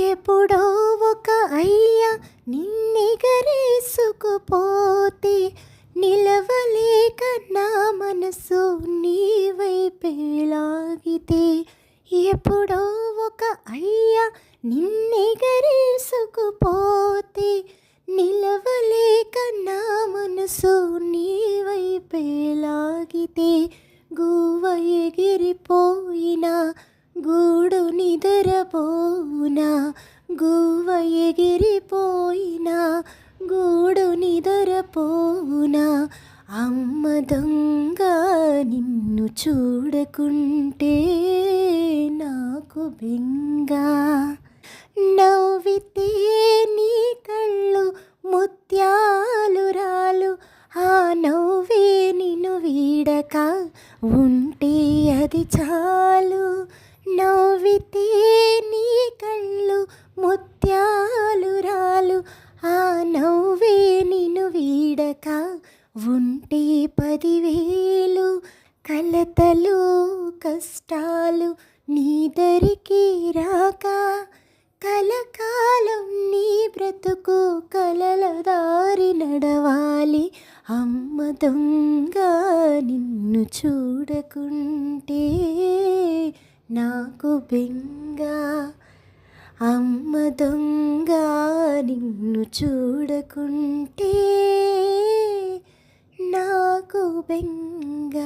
ఎప్పుడో ఒక అయ్య నిన్నెగరేసుకుపోతే నిలవలేక నా మనసు నీ వైపే లాగితే. ఎప్పుడో ఒక అయ్య నిన్నెగరేసుకుపోతే నిలవలేక నా మనసు నీ వైపే లాగితే. గువ్వ ఎగిరిపోయినా గూడు నిద్రపోనా, గువ్వ ఎగిరిపోయినా గూడు నిద్రపోనా. అమ్మ దొంగ నిన్ను చూడకుంటే నాకు బెంగ. నవ్వితే నీ కళ్ళు ముత్యాలు రాలు, ఆ నవ్వే నిన్ను వీడక ఉంటే అది చాలు. నవ్వితే నీ కళ్ళు ముత్యాలు రాలు, ఆ నవ్వే నిన్ను వీడక ఉంటే 10,000 కలతలు కష్టాలు నీ దరికి రాక. కలకాలం నీ బ్రతుకు కలల దారి నడవాలి. అమ్మ దొంగ నిన్ను చూడకుంటే నాకు బెంగ. అమ్మ దొంగ నిన్ను చూడకుంటే నాకు బెంగ.